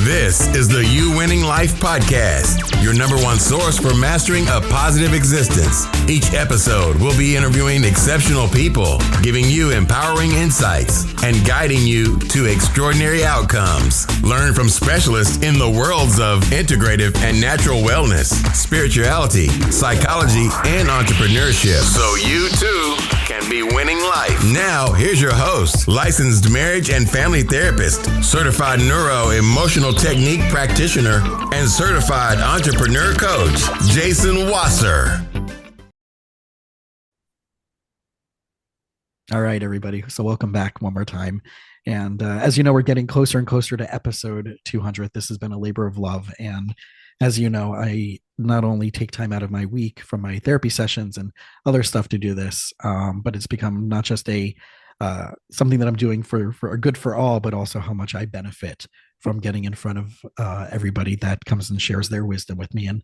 This is the You Winning Life Podcast, your number one source for mastering a positive existence. Each episode will be interviewing exceptional people, giving you empowering insights, and guiding you to extraordinary outcomes. Learn from specialists in the worlds of integrative and natural wellness, spirituality, psychology, and entrepreneurship, so you too can be winning life. Now, here's your host, licensed marriage and family therapist, certified neuro-emotional technique practitioner, and certified entrepreneur coach, Jason Wasser. All right, everybody. So welcome back one more time. And as you know, we're getting closer and closer to episode 200. This has been a labor of love. And as you know, I not only take time out of my week from my therapy sessions and other stuff to do this, but it's become not just a something that I'm doing for good for all, but also how much I benefit from getting in front of everybody that comes and shares their wisdom with me. And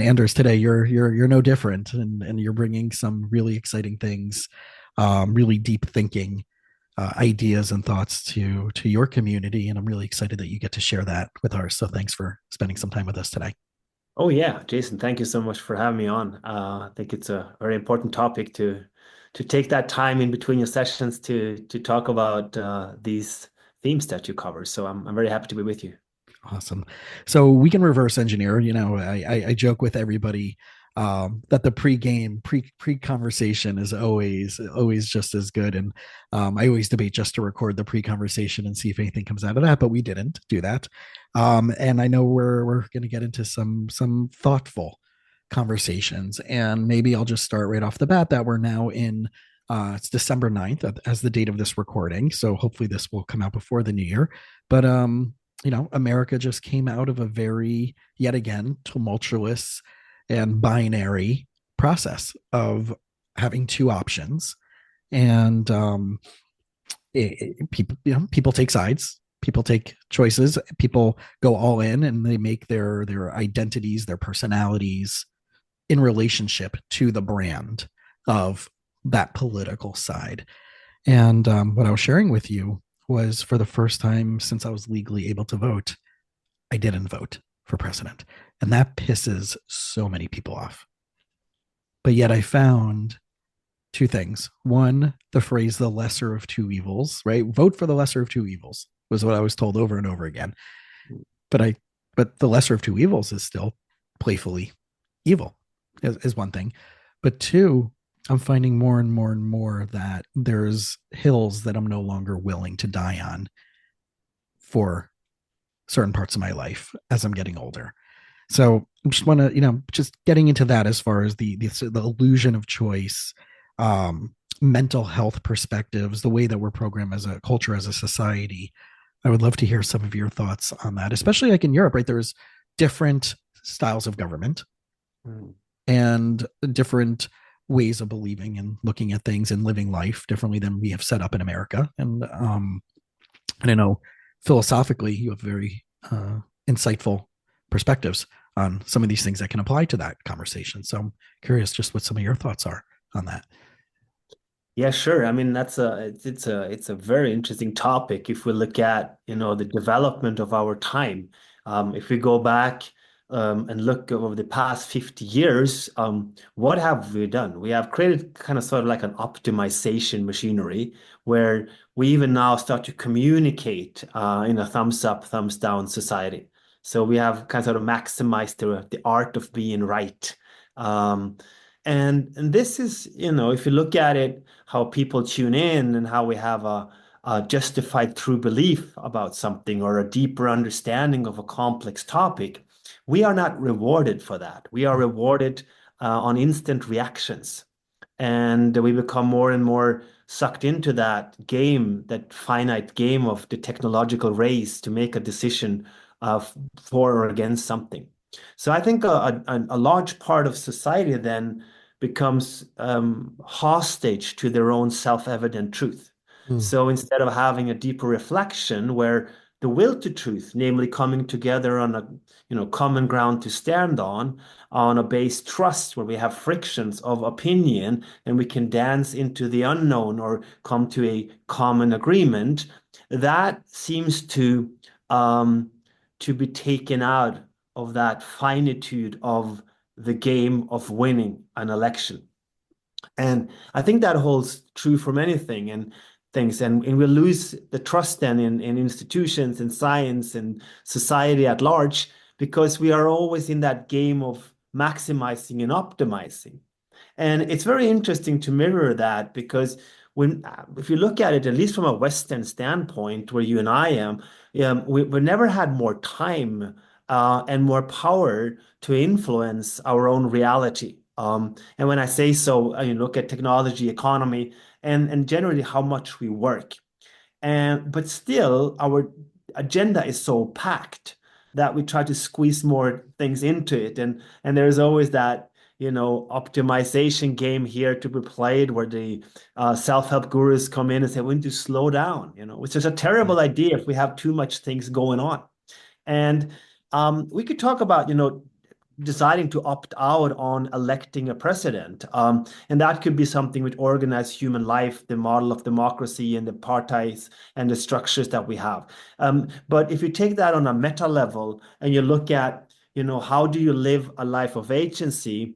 Anders, today you're no different, and you're bringing some really exciting things, really deep thinking ideas and thoughts to your community, and I'm really excited that you get to share that with ours. So thanks for spending some time with us today. Oh yeah, Jason, thank you so much for having me on. I think it's a very important topic to take that time in between your sessions to talk about these themes that you cover. So I'm very happy to be with you. Awesome. So we can reverse engineer. You know, I joke with everybody that the pre-conversation is always just as good. And I always debate just to record the pre-conversation and see if anything comes out of that, but we didn't do that. And I know we're going to get into some thoughtful conversations, and maybe I'll just start right off the bat that we're now in it's December 9th as the date of this recording. So hopefully this will come out before the new year. But you know, America just came out of a very, yet again, tumultuous and binary process of having two options. And people take sides, people take choices, people go all in, and they make their identities, their personalities in relationship to the brand of that political side. And what I was sharing with you was, for the first time since I was legally able to vote, I didn't vote for president. And that pisses so many people off. But yet I found two things. One, the phrase, the lesser of two evils, right? Vote for the lesser of two evils was what I was told over and over again. But the lesser of two evils is still playfully evil, is one thing. But two, I'm finding more and more and more that there's hills that I'm no longer willing to die on for certain parts of my life as I'm getting older. So I just want to, just getting into that as far as the illusion of choice, mental health perspectives, the way that we're programmed as a culture, as a society. I would love to hear some of your thoughts on that, especially like in Europe, right? There's different styles of government and different ways of believing and looking at things and living life differently than we have set up in America. And I know philosophically you have very insightful perspectives on some of these things that can apply to that conversation. So I'm curious just what some of your thoughts are on that. Yeah, sure. I mean, it's a very interesting topic if we look at, the development of our time. If we go back and look over the past 50 years, what have we done? We have created kind of sort of like an optimization machinery where we even now start to communicate in a thumbs up, thumbs down society. So we have kind of sort of maximized the art of being right. And this is, if you look at it, how people tune in and how we have a justified true belief about something or a deeper understanding of a complex topic, we are not rewarded for that. We are rewarded on instant reactions. And we become more and more sucked into that game, that finite game of the technological race to make a decision for or against something. So I think a large part of society then becomes hostage to their own self-evident truth. So instead of having a deeper reflection where the will to truth, namely coming together on a common ground to stand on a base trust where we have frictions of opinion and we can dance into the unknown or come to a common agreement, that seems to to be taken out of that finitude of the game of winning an election. And I think that holds true for many things. And we lose the trust then in institutions and science and society at large because we are always in that game of maximizing and optimizing. And it's very interesting to mirror that because if you look at it, at least from a Western standpoint, where you and I am, we never had more time and more power to influence our own reality. And when I say so, you look at technology, economy, and generally how much we work. But still, our agenda is so packed that we try to squeeze more things into it. And there's always that, optimization game here to be played where the self-help gurus come in and say, we need to slow down, which is a terrible idea if we have too much things going on. And we could talk about, deciding to opt out on electing a president. And that could be something with organized human life, the model of democracy and the parties and the structures that we have. But if you take that on a meta level and you look at, how do you live a life of agency?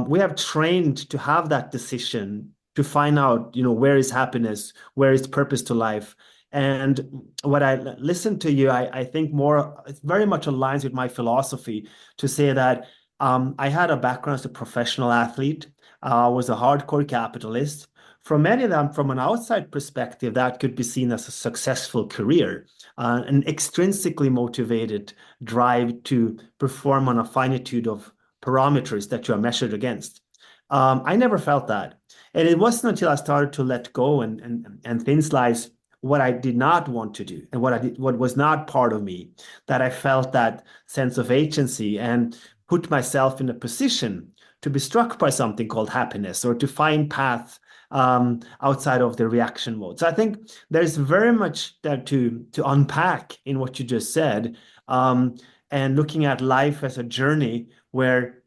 We have trained to have that decision to find out, where is happiness, where is purpose to life. And what I listen to you, I think more, it very much aligns with my philosophy to say that I had a background as a professional athlete, was a hardcore capitalist. For many of them, from an outside perspective, that could be seen as a successful career, an extrinsically motivated drive to perform on a finitude of parameters that you are measured against. I never felt that. And it wasn't until I started to let go and thin slice what I did not want to do and what was not part of me, that I felt that sense of agency and put myself in a position to be struck by something called happiness or to find paths outside of the reaction mode. So I think there's very much there to unpack in what you just said, and looking at life as a journey where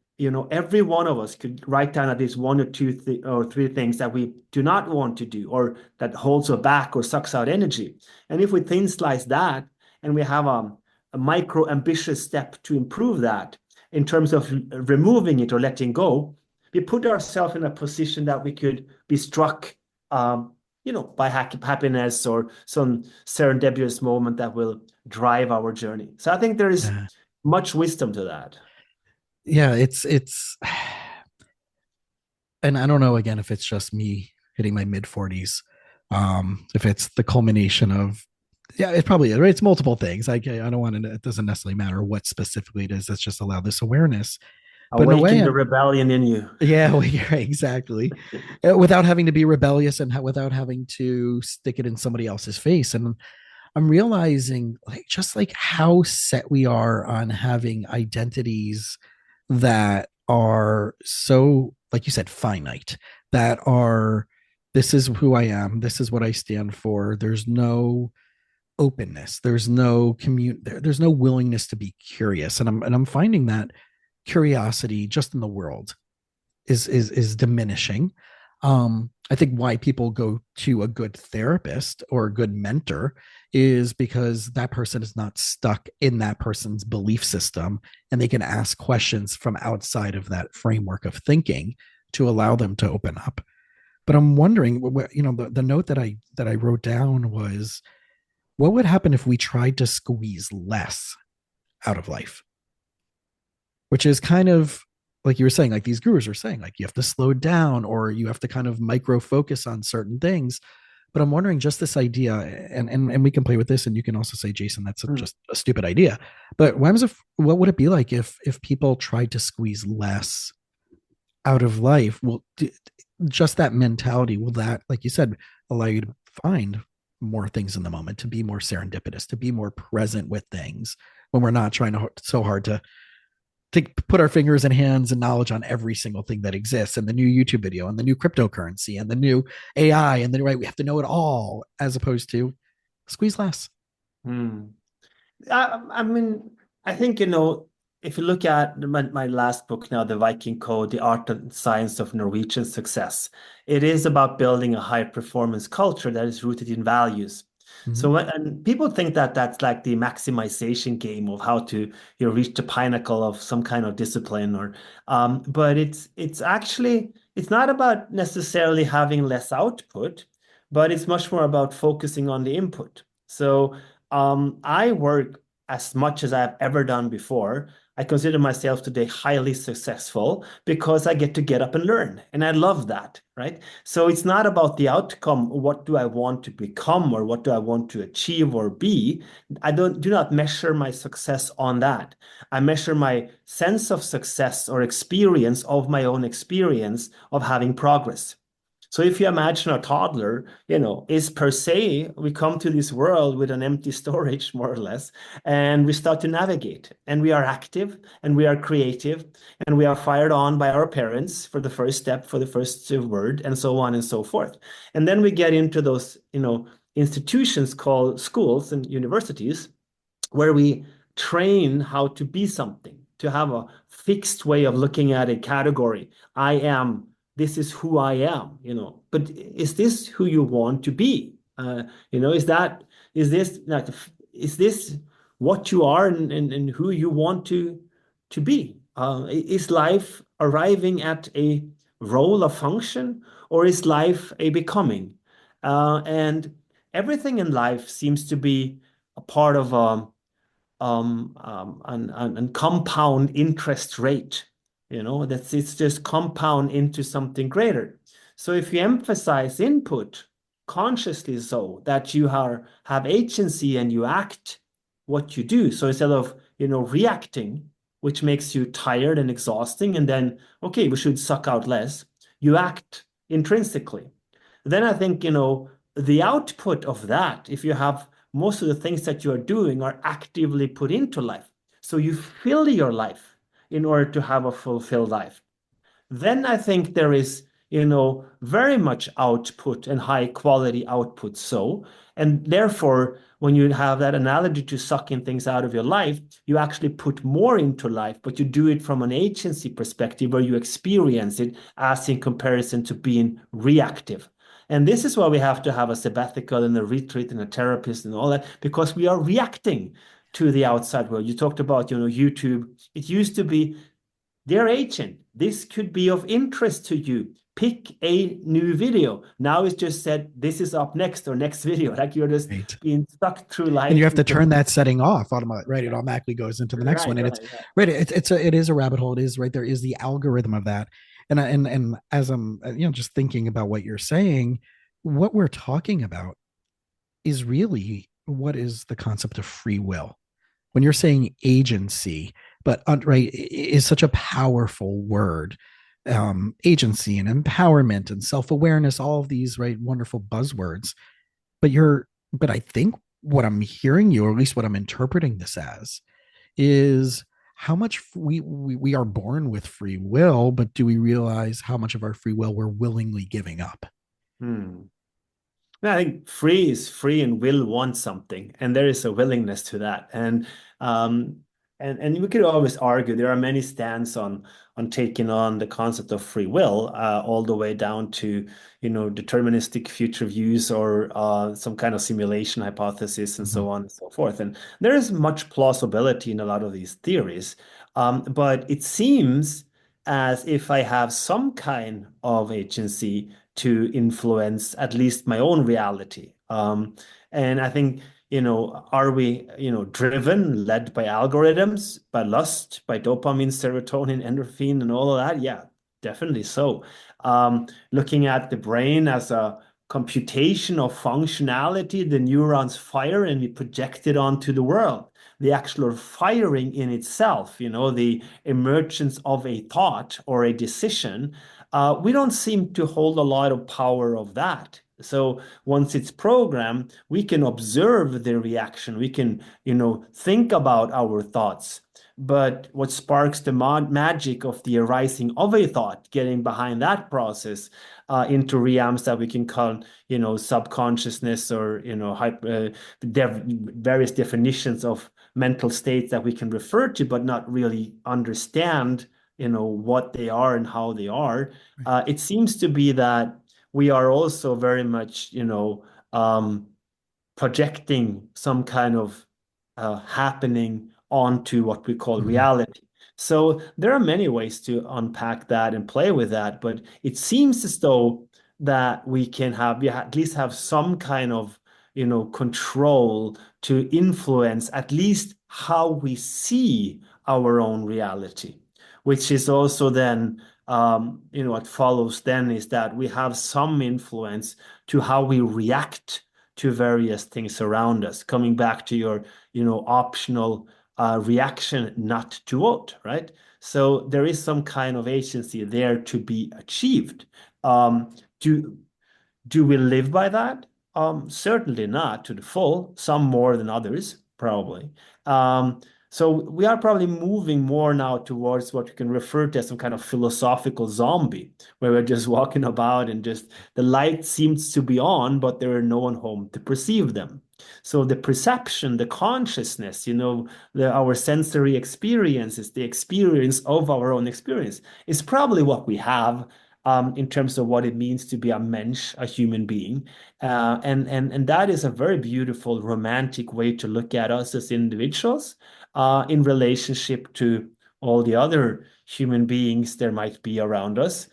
every one of us could write down at least one or two or three things that we do not want to do or that holds us back or sucks out energy. And if we thin slice that and we have a micro ambitious step to improve that in terms of removing it or letting go, we put ourselves in a position that we could be struck, by happiness or some serendipitous moment that will drive our journey. So I think there is much wisdom to that. Yeah, it's and I don't know again if it's just me hitting my mid 40s, if it's the culmination of it's probably it's multiple things. I don't want to, it doesn't necessarily matter what specifically it is. Let's just allow this awareness. But in a way, the rebellion in you. Yeah, exactly. Without having to be rebellious and without having to stick it in somebody else's face. And I'm realizing just how set we are on having identities that are so, like you said, finite, that are, this is who I am, this is what I stand for. There's no openness, there's no there's no willingness to be curious. And I'm finding that curiosity just in the world is diminishing. I think why people go to a good therapist or a good mentor is because that person is not stuck in that person's belief system and they can ask questions from outside of that framework of thinking to allow them to open up. But I'm wondering, the note that I wrote down was, what would happen if we tried to squeeze less out of life? Which is kind of like you were saying, like these gurus are saying, like you have to slow down or you have to kind of micro focus on certain things. But I'm wondering, just this idea, and we can play with this, and you can also say, Jason, that's just a stupid idea. But what would it be like if people tried to squeeze less out of life? Well, just that mentality, will that, like you said, allow you to find more things in the moment, to be more serendipitous, to be more present with things when we're not trying so hard to put our fingers and hands and knowledge on every single thing that exists, and the new YouTube video and the new cryptocurrency and the new AI and then we have to know it all, as opposed to squeeze less. I mean, I think, if you look at my last book now, The Viking Code, The Art and Science of Norwegian Success, it is about building a high performance culture that is rooted in values. Mhm. So, and people think that that's like the maximization game of how to, reach the pinnacle of some kind of discipline, or, but it's actually, it's not about necessarily having less output, but it's much more about focusing on the input. So, I work as much as I've ever done before. I consider myself today highly successful because I get to get up and learn, and I love that, right? So it's not about the outcome. What do I want to become, or what do I want to achieve or be? I do not measure my success on that. I measure my sense of success or experience of my own experience of having progress. So if you imagine a toddler, is per se, we come to this world with an empty storage, more or less, and we start to navigate, and we are active, and we are creative, and we are fired on by our parents for the first step, for the first word, and so on and so forth. And then we get into those, institutions called schools and universities, where we train how to be something, to have a fixed way of looking at a category. I am, this is who I am, but is this who you want to be? Is that, is this like, is this what you are, and who you want to be? Is life arriving at a role, a function, or is life a becoming? And everything in life seems to be a part of an compound interest rate, that it's just compound into something greater. So if you emphasize input consciously, so that you have agency and you act what you do. So instead of, reacting, which makes you tired and exhausting, and then, okay, we should suck out less, you act intrinsically. Then I think, the output of that, if you have most of the things that you are doing are actively put into life. So you fill your life in order to have a fulfilled life. Then I think there is, very much output and high quality output. So, and therefore, when you have that analogy to sucking things out of your life, you actually put more into life, but you do it from an agency perspective where you experience it as in comparison to being reactive. And this is why we have to have a sabbatical and a retreat and a therapist and all that, because we are reacting to the outside world. You talked about, YouTube. It used to be, dear agent, this could be of interest to you. Pick a new video. Now it's just said, this is up next, or next video. Like you're just Right. being stuck through And you life. have to turn that setting off automatically, right? It automatically goes into the next Right, one. And it's right, right. right. It is a rabbit hole. It is right. There is the algorithm of that. And as I'm, just thinking about what you're saying, what we're talking about is really what is the concept of free will. When you're saying agency, but right, is such a powerful word. Agency and empowerment and self-awareness, all of these right wonderful buzzwords. But I think what I'm hearing you, or at least what I'm interpreting this as, is how much we are born with free will, but do we realize how much of our free will we're willingly giving up? Hmm. I think free is free and will want something, and there is a willingness to that. Um, and we could always argue there are many stands on taking on the concept of free will, all the way down to deterministic future views, or some kind of simulation hypothesis, and Mhm. so on and so forth. And there is much plausibility in a lot of these theories, but it seems as if I have some kind of agency to influence at least my own reality. And I think, are we, driven, led by algorithms, by lust, by dopamine, serotonin, endorphin, and all of that? Yeah, definitely so. Looking at the brain as a computation of functionality, the neurons fire and we project it onto the world. The actual firing in itself, the emergence of a thought or a decision, we don't seem to hold a lot of power of that. So once it's programmed, we can observe the reaction. We can, think about our thoughts. But what sparks the magic of the arising of a thought, getting behind that process into realms that we can call, subconsciousness, or, various definitions of mental states that we can refer to, but not really understand, what they are and how they are. Right. It seems to be that we are also very much, projecting some kind of happening onto what we call Mhm. reality. So there are many ways to unpack that and play with that, but it seems as though that we at least have some kind of, control to influence at least how we see our own reality, which is also then, what follows then is that we have some influence to how we react to various things around us. Coming back to your, optional reaction not to vote, right? So there is some kind of agency there to be achieved. Um, do do we live by that? Certainly not to the full, some more than others, probably. Um, so we are probably moving more now towards what you can refer to as some kind of philosophical zombie, where we're just walking about and just the light seems to be on, but there are no one home to perceive them. So the perception, the consciousness, our sensory experiences, the experience of our own experience is probably what we have in terms of what it means to be a mensch, a human being. And that is a very beautiful, romantic way to look at us as individuals in relationship to all the other human beings there might be around us.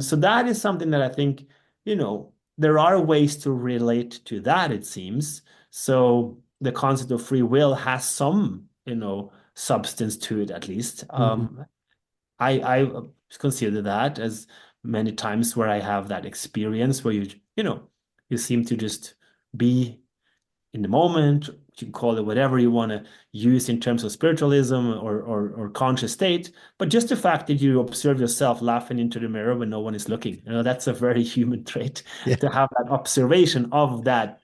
So that is something that I think, there are ways to relate to that, it seems. So the concept of free will has some, substance to it at least. Mhm. I consider that as many times where I have that experience where you seem to just be in the moment. You can call it whatever you want to use in terms of spiritualism or conscious state, but just the fact that you observe yourself laughing into the mirror when no one is looking, that's a very human trait Yeah. to have that observation of that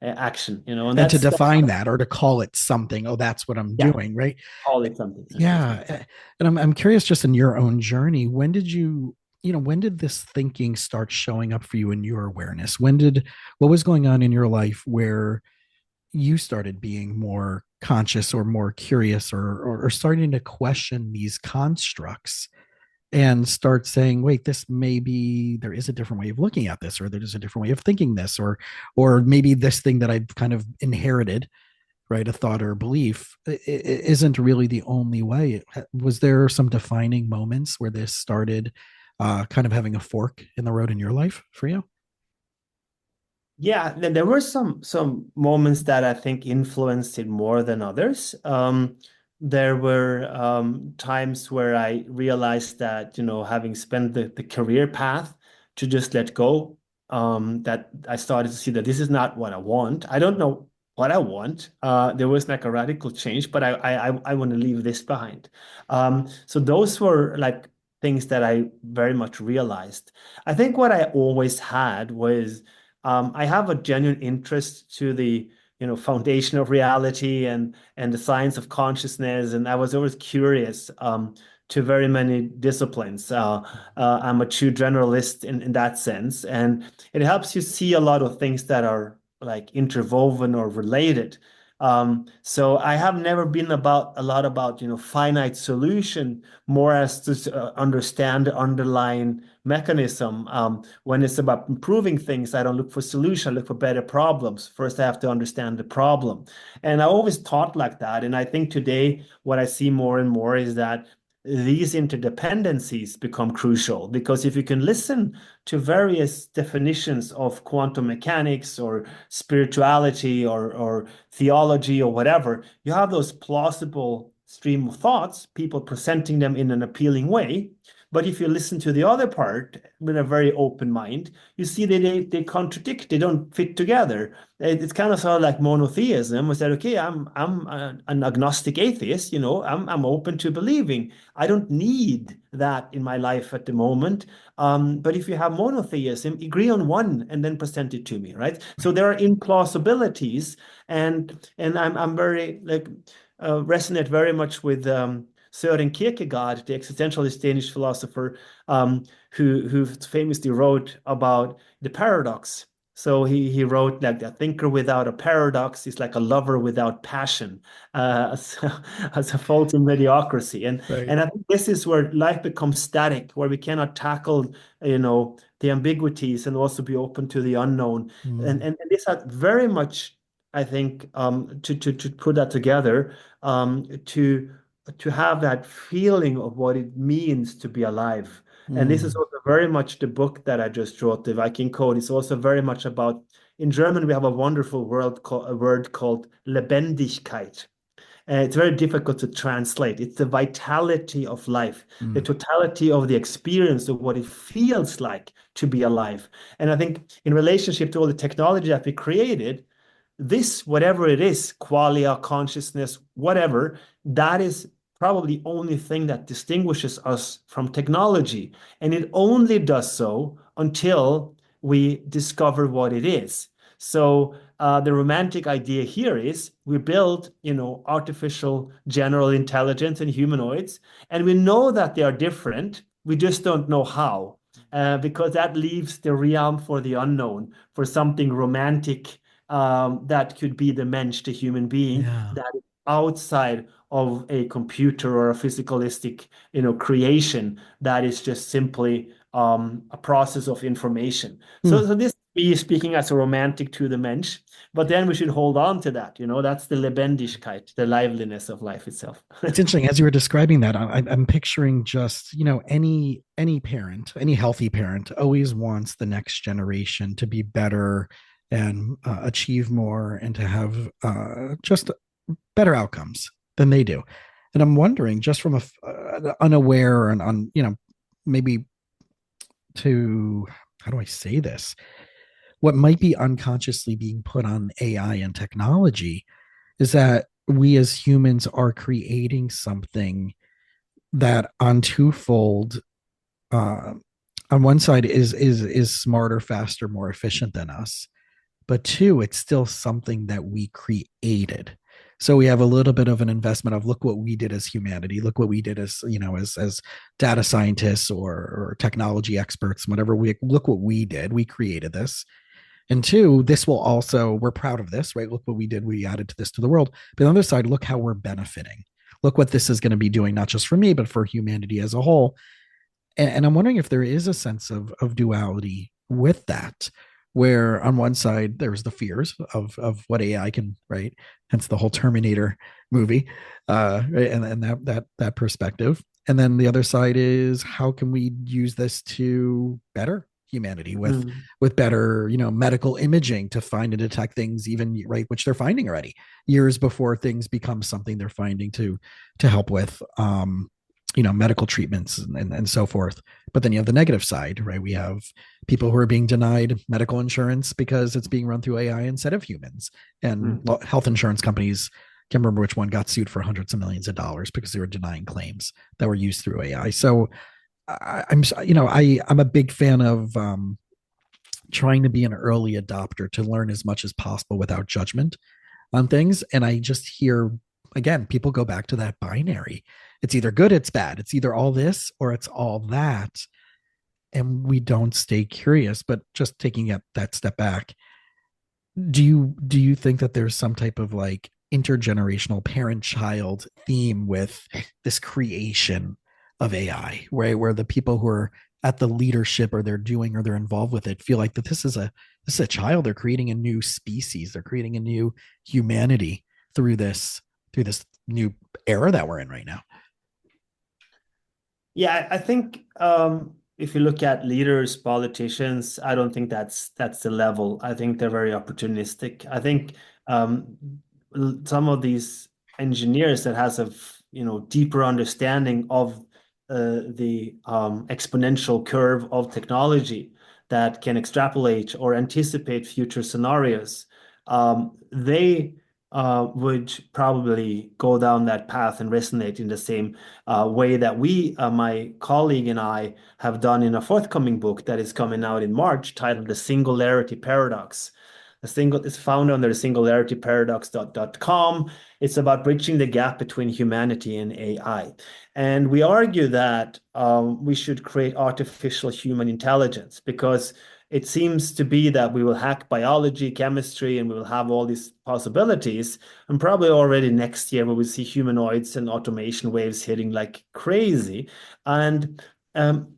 action, and And to that's define that or to call it something, oh, that's what I'm yeah, doing, right? call it something. Yeah. And I'm curious, just in your own journey, when did this thinking start showing up for you in your awareness? What was going on in your life where you started being more conscious or more curious, or starting to question these constructs and start saying, wait, this maybe there is a different way of looking at this, or there's a different way of thinking this, or maybe this thing that I've kind of inherited, right, a thought or a belief, isn't really the only way. Was there some defining moments where this started kind of having a fork in the road in your life for you? Yeah, there were some moments that I think influenced it more than others. There were times where I realized that, having spent the career path to just let go, that I started to see that this is not what I want. I don't know what I want. There was like a radical change, but I want to leave this behind. So those were like things that I very much realized. I think what I always had was I have a genuine interest to the foundation of reality and the science of consciousness, and I was always curious to very many disciplines. I'm a true generalist in that sense, and it helps you see a lot of things that are like interwoven or related. So I have never been about a lot about finite solution, more as to understand the underlying mechanism. When it's about improving things, I don't look for solution, I look for better problems. First, I have to understand the problem. And I always thought like that. And I think today, what I see more and more is that these interdependencies become crucial because if you can listen to various definitions of quantum mechanics or spirituality or theology or whatever, you have those plausible stream of thoughts, people presenting them in an appealing way. But if you listen to the other part with a very open mind, you see that they contradict, they don't fit together. It's kind of sort of like monotheism. We said, okay, I'm an agnostic atheist, I'm open to believing. I don't need that in my life at the moment. But if you have monotheism, agree on one and then present it to me, right? So Right. there are implausibilities, and I'm very like resonate very much with Søren Kierkegaard, the existentialist Danish philosopher, who famously wrote about the paradox. So he wrote like a thinker without a paradox is like a lover without passion, as a fault in mediocrity. And Right. and I think this is where life becomes static, where we cannot tackle, the ambiguities and also be open to the unknown. And this had very much, I think, to put that together, to have that feeling of what it means to be alive. And this is also very much the book that I just wrote, the Viking Code. It's also very much about, in German, we have a wonderful word called Lebendigkeit. It's very difficult to translate. It's the vitality of life, the totality of the experience of what it feels like to be alive. And I think in relationship to all the technology that we created, this, whatever it is, qualia, consciousness, whatever, that is probably the only thing that distinguishes us from technology. And it only does so until we discover what it is. So the romantic idea here is we build, artificial general intelligence and humanoids, and we know that they are different. We just don't know how, because that leaves the realm for the unknown, for something romantic that could be the mensch, the human being, that is outside of a computer or a physicalistic, creation that is just simply a process of information. So this me speaking as a romantic to the mensch, but then we should hold on to that. That's the Lebendigkeit, the liveliness of life itself. It's interesting as you were describing that. I'm picturing just any parent, any healthy parent, always wants the next generation to be better and achieve more and to have just better outcomes than they do. And I'm wondering, just from unaware and maybe to, how do I say this? What might be unconsciously being put on AI and technology is that we as humans are creating something that on twofold, on one side is smarter, faster, more efficient than us, but two, it's still something that we created. So we have a little bit of an investment of, look what we did as humanity, look what we did as as data scientists or technology experts, whatever. We look what we did, we created this. And two, this will also, we're proud of this, right? Look what we did. We added to this to the world. But on the other side, look how we're benefiting. Look what this is going to be doing, not just for me, but for humanity as a whole. And I'm wondering if there is a sense of duality with that, where on one side, there's the fears of what AI can, right? Hence the whole Terminator movie, right? And that perspective. And then the other side is, how can we use this to better humanity with better medical imaging to find and detect things, even, right, which they're finding already years before things become something they're finding to help with medical treatments and so forth. But then you have the negative side, right? We have people who are being denied medical insurance because it's being run through AI instead of humans, and health insurance companies, can't remember which one, got sued for hundreds of millions of dollars because they were denying claims that were used through AI. So I'm a big fan of trying to be an early adopter to learn as much as possible without judgment on things. And I just hear, again, people go back to that binary. It's either good, it's bad. It's either all this or it's all that. And we don't stay curious. But just taking that step back, do you think that there's some type of like intergenerational parent-child theme with this creation of AI, where the people who are at the leadership or they're doing or they're involved with it feel like that this is a child, they're creating a new species, they're creating a new humanity through this new era that we're in right now? Yeah, I think if you look at leaders, politicians, I don't think that's the level. I think they're very opportunistic. I think some of these engineers that has a deeper understanding of the exponential curve of technology that can extrapolate or anticipate future scenarios, they would probably go down that path and resonate in the same way that we, my colleague and I, have done in a forthcoming book that is coming out in March, titled The Singularity Paradox. It's found under singularityparadox.com. It's about bridging the gap between humanity and AI. And we argue that we should create artificial human intelligence, because it seems to be that we will hack biology, chemistry, and we will have all these possibilities. And probably already next year, we will see humanoids and automation waves hitting like crazy. And I'm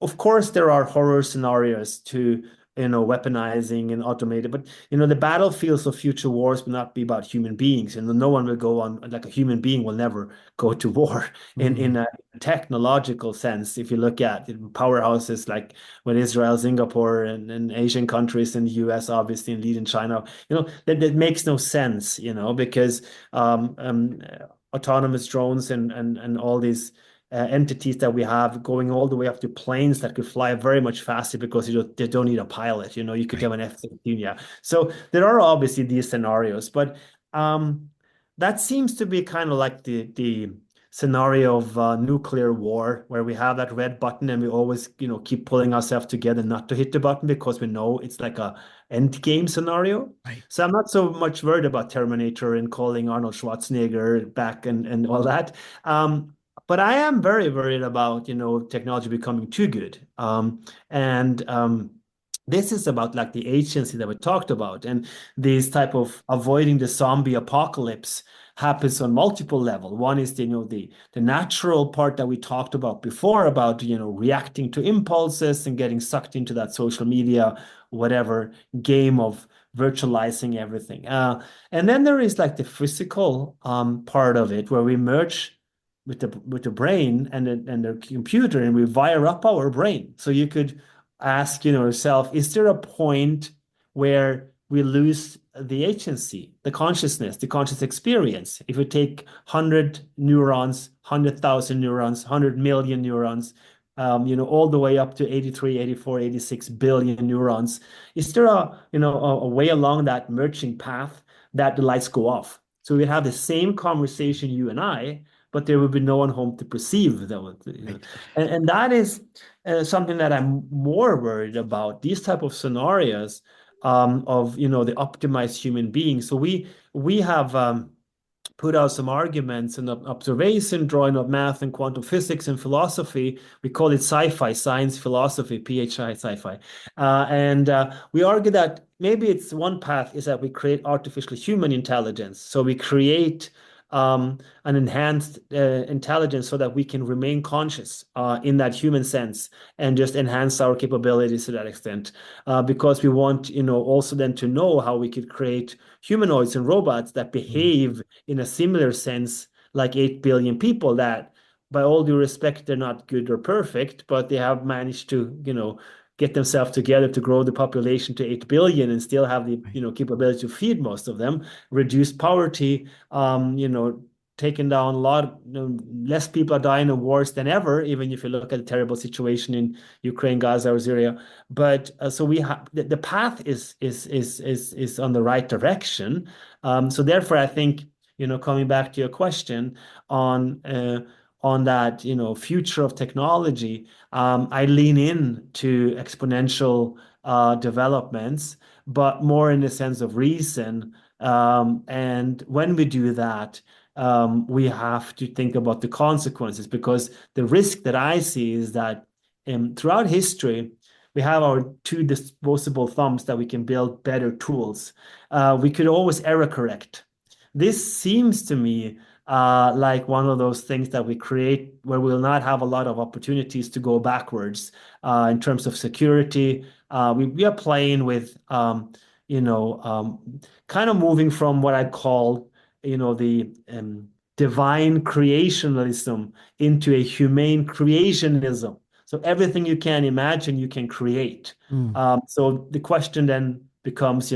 of course, there are horror scenarios to, weaponizing and automated, but the battlefields of future wars will not be about human beings, and no one will go on, like a human being will never go to war in a technological sense. If you look at powerhouses like with Israel, Singapore, and Asian countries, and the US, obviously, and leading China, that makes no sense, because autonomous drones and all these entities that we have going all the way up to planes that could fly very much faster because they don't need a pilot. You could Right. have an F-16, yeah. So there are obviously these scenarios, but that seems to be kind of like the scenario of nuclear war, where we have that red button and we always, keep pulling ourselves together not to hit the button because we know it's like a end game scenario. Right. So I'm not so much worried about Terminator and calling Arnold Schwarzenegger back and all that. But I am very worried about, technology becoming too good. And this is about like the agency that we talked about, and this type of avoiding the zombie apocalypse happens on multiple levels. One is the natural part that we talked about before, about reacting to impulses and getting sucked into that social media, whatever game of virtualizing everything. And then there is like the physical part of it, where we merge with the brain and the computer, and we wire up our brain. So you could ask, yourself, is there a point where we lose the agency, the consciousness, the conscious experience? If we take 100 neurons, 100,000 neurons, 100 million neurons, all the way up to 83, 84, 86 billion neurons, is there a way along that merging path that the lights go off? So we have the same conversation, you and I, but there will be no one home to perceive them. Right. And that is something that I'm more worried about. These type of scenarios of the optimized human being. So we have put out some arguments and observation, drawing of math and quantum physics and philosophy. We call it sci-fi, science, philosophy, PHI, sci-fi. And we argue that maybe it's one path is that we create artificial human intelligence. So we create an enhanced intelligence so that we can remain conscious in that human sense, and just enhance our capabilities to that extent. Because we want, also then to know how we could create humanoids and robots that behave in a similar sense like 8 billion people, that, by all due respect, they're not good or perfect, but they have managed to, get themselves together to grow the population to 8 billion and still have the, capability to feed most of them, reduce poverty, taken down a lot, less people are dying in wars than ever, even if you look at the terrible situation in Ukraine, Gaza, or Syria. But so we have the path is on the right direction. So therefore, I think, coming back to your question on that, future of technology, I lean in to exponential developments, but more in the sense of reason. And when we do that, we have to think about the consequences, because the risk that I see is that throughout history, we have our two disposable thumbs that we can build better tools. We could always error correct. This seems to me like one of those things that we create where we'll not have a lot of opportunities to go backwards in terms of security. We are playing with, kind of moving from what I call, the divine creationism into a humane creationism. So everything you can imagine, you can create. So the question then becomes,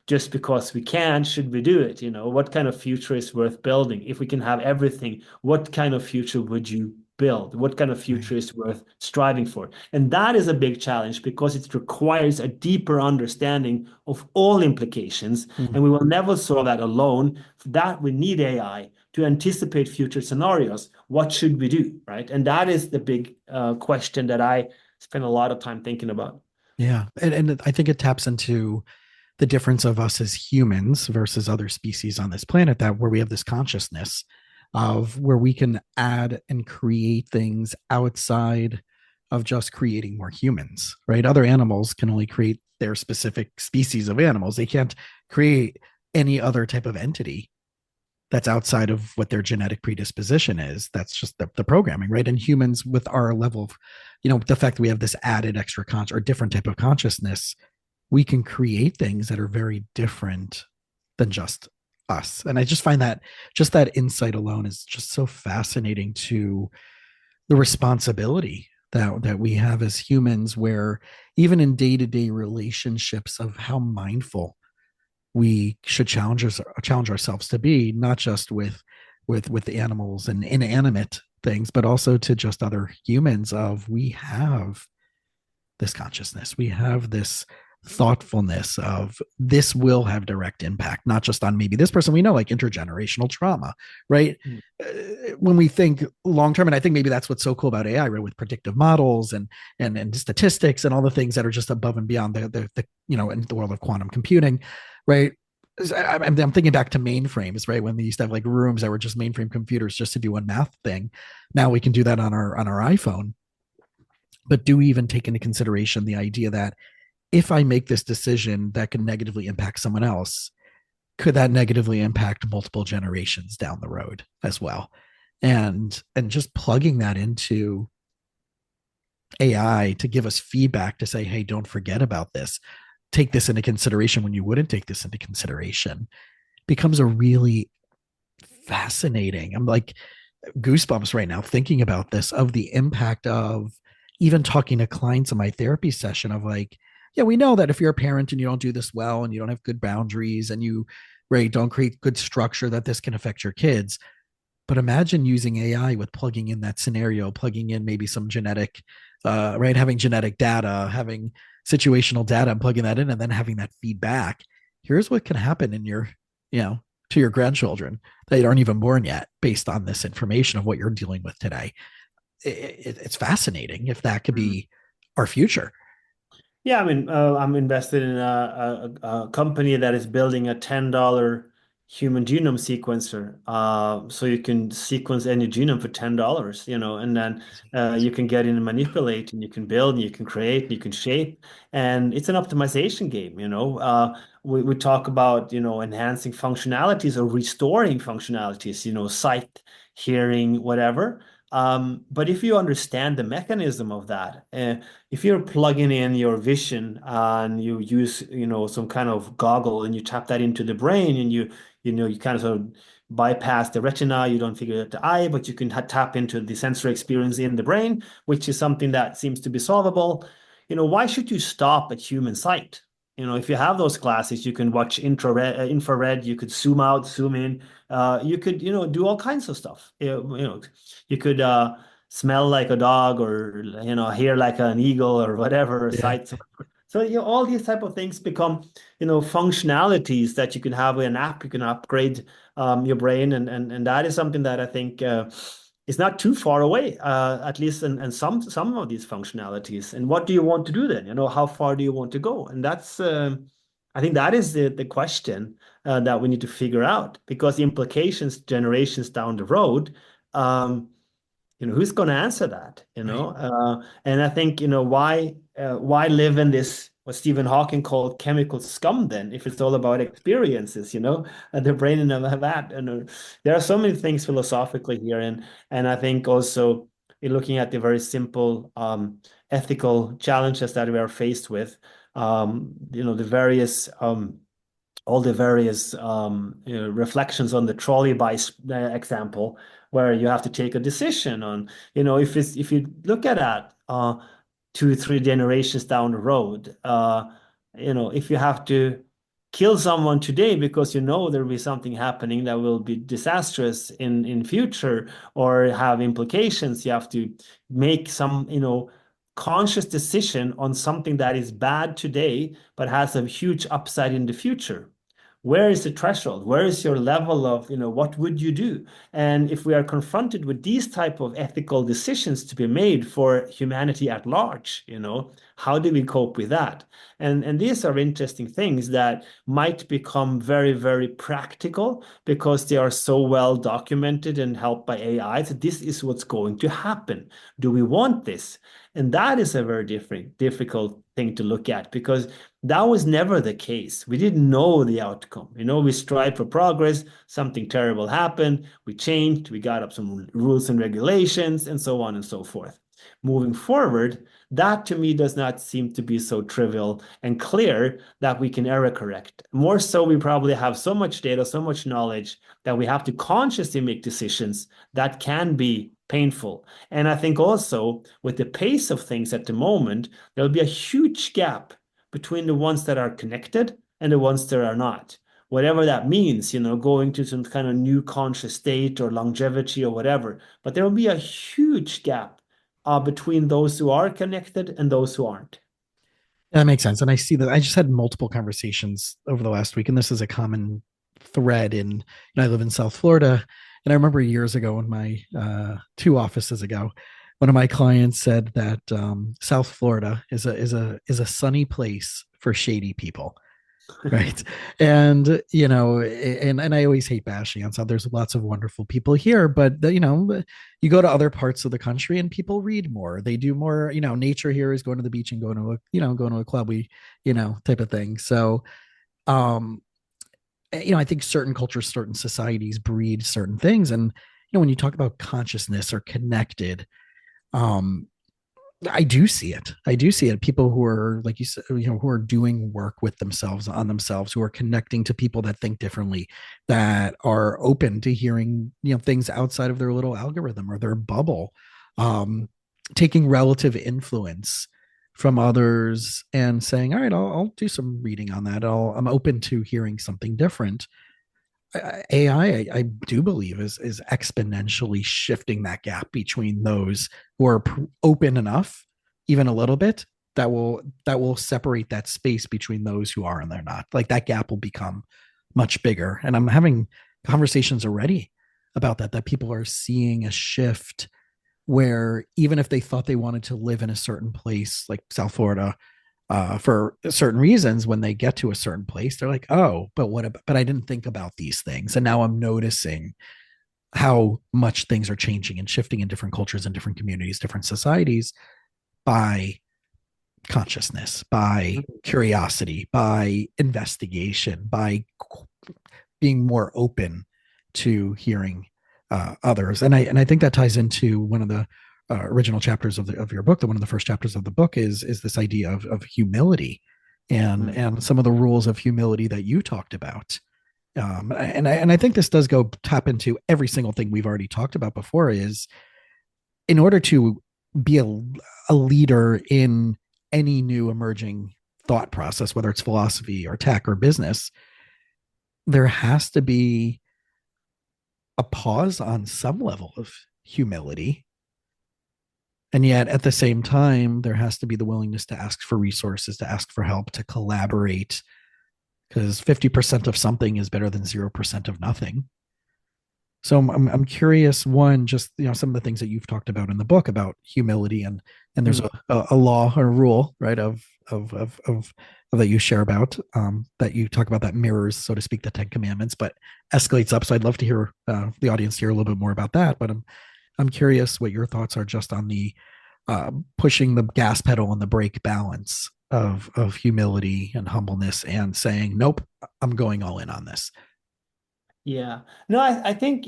just because we can, should we do it? What kind of future is worth building? If we can have everything, what kind of future would you build? What kind of future is worth striving for? And that is a big challenge, because it requires a deeper understanding of all implications, and we will never solve that alone. For that, we need AI to anticipate future scenarios. What should we do, right? And that is the big question that I spend a lot of time thinking about. Yeah. And I think it taps into the difference of us as humans versus other species on this planet, that where we have this consciousness of where we can add and create things outside of just creating more humans, right? Other animals can only create their specific species of animals. They can't create any other type of entity that's outside of what their genetic predisposition is. That's just the programming, right? And humans, with our level of, the fact that we have this added extra conscious or different type of consciousness, we can create things that are very different than just us. And I just find that just that insight alone is just so fascinating to the responsibility that we have as humans, where even in day-to-day relationships of how mindful we should challenge ourselves to be, not just with the animals and inanimate things, but also to just other humans. Of we have this consciousness, we have this thoughtfulness of this will have direct impact, not just on maybe this person. We know, like intergenerational trauma, right? When we think long term, and I think maybe that's what's so cool about AI, right? With predictive models and statistics and all the things that are just above and beyond the in the world of quantum computing, right? I'm thinking back to mainframes, right? When they used to have like rooms that were just mainframe computers just to do one math thing. Now we can do that on our iPhone. But do we even take into consideration the idea that if I make this decision that could negatively impact someone else, could that negatively impact multiple generations down the road as well? And just plugging that into AI to give us feedback to say, hey, don't forget about this. Take this into consideration when you wouldn't take this into consideration, becomes a really fascinating. I'm like goosebumps right now thinking about this, of the impact of even talking to clients in my therapy session of like, yeah, we know that if you're a parent and you don't do this well and you don't have good boundaries and you, right, don't create good structure, that this can affect your kids. But imagine using AI with plugging in that scenario, plugging in maybe some genetic, right, having genetic data, having situational data, and plugging that in, and then having that feedback. Here's what can happen in your, to your grandchildren that aren't even born yet, based on this information of what you're dealing with today. It's fascinating if that could be our future. Yeah, I mean, I'm invested in a company that is building a $10 human genome sequencer. So you can sequence any genome for $10, and then you can get in and manipulate, and you can build, and you can create, and you can shape. And it's an optimization game. We talk about, enhancing functionalities or restoring functionalities, sight, hearing, whatever. But if you understand the mechanism of that, if you're plugging in your vision and you use, some kind of goggle, and you tap that into the brain, and you kind of sort of bypass the retina, you don't figure out the eye, but you can tap into the sensory experience in the brain, which is something that seems to be solvable. Why should you stop at human sight? If you have those glasses, you can watch infrared, you could zoom out, zoom in, you could, do all kinds of stuff. You could smell like a dog, or hear like an eagle, or whatever, Yeah. sight. So all these type of things become functionalities that you can have with an app. You can upgrade your brain, and that is something that I think is not too far away, at least in some of these functionalities. And what do you want to do then? How far do you want to go? And that's I think that is the question that we need to figure out, because the implications generations down the road, who's going to answer that, Right. and I think, why live in this, what Stephen Hawking called chemical scum, then, if it's all about experiences, the brain and all that. And there are so many things philosophically here, and I think also in looking at the very simple ethical challenges that we are faced with, the various all the various reflections on the trolley bus example, where you have to take a decision on, if you look at that 2, 3 generations down the road, if you have to kill someone today because there will be something happening that will be disastrous in future, or have implications, you have to make some conscious decision on something that is bad today but has a huge upside in the future. Where is the threshold? Where is your level of, what would you do? And if we are confronted with these type of ethical decisions to be made for humanity at large, How do we cope with that? And these are interesting things that might become very, very practical because they are so well documented and helped by AI. So this is what's going to happen. Do we want this? And that is a very difficult thing to look at because that was never the case. We didn't know the outcome. We strived for progress, something terrible happened, we changed, we got up some rules and regulations, and so on and so forth. Moving forward, that to me does not seem to be so trivial and clear that we can error correct. More so, we probably have so much data, so much knowledge that we have to consciously make decisions that can be painful. And I think also with the pace of things at the moment, there'll be a huge gap between the ones that are connected and the ones that are not. Whatever that means, going to some kind of new conscious state or longevity or whatever. But there will be a huge gap between those who are connected and those who aren't. That makes sense. And I see that I just had multiple conversations over the last week, and this is a common thread I live in South Florida. And I remember years ago in my 2 offices ago, one of my clients said that South Florida is a sunny place for shady people. Right. And and I always hate bashing on South. There's lots of wonderful people here, but you go to other parts of the country and people read more. They do more, nature here is going to the beach and going to a club, type of thing. So um I think certain cultures, certain societies breed certain things. And when you talk about consciousness or connected, um I do see it. I do see it. People who are, like you said, who are doing work with themselves, on themselves, who are connecting to people that think differently, that are open to hearing, things outside of their little algorithm or their bubble, um, taking relative influence from others and saying, all right, I'll do some reading on that. I'm open to hearing something different. AI, I do believe, is exponentially shifting that gap between those who are open enough, even a little bit, that will separate that space between those who are and they're not. Like that gap will become much bigger. And I'm having conversations already about that people are seeing a shift where even if they thought they wanted to live in a certain place, like South Florida, for certain reasons, when they get to a certain place, they're like, oh, but what about, but I didn't think about these things. And now I'm noticing how much things are changing and shifting in different cultures and different communities, different societies by consciousness, by curiosity, by investigation, by being more open to hearing others. And I think that ties into one of the original chapters of your book. One of the first chapters of the book is this idea of humility and some of the rules of humility that you talked about. And I think this does go tap into every single thing we've already talked about before. Is in order to be a leader in any new emerging thought process, whether it's philosophy or tech or business, there has to be a pause on some level of humility. And yet at the same time, there has to be the willingness to ask for resources, to ask for help, to collaborate, because 50% of something is better than 0% of nothing. So I'm curious, one, just some of the things that you've talked about in the book about humility, and there's a law or a rule, right, of that you share about, that you talk about, that mirrors, so to speak, the 10 Commandments, but escalates up. So I'd love to hear the audience hear a little bit more about that. But I'm curious what your thoughts are just on the pushing the gas pedal and the brake balance of humility and humbleness, and saying, nope, I'm going all in on this. Yeah. No, I think,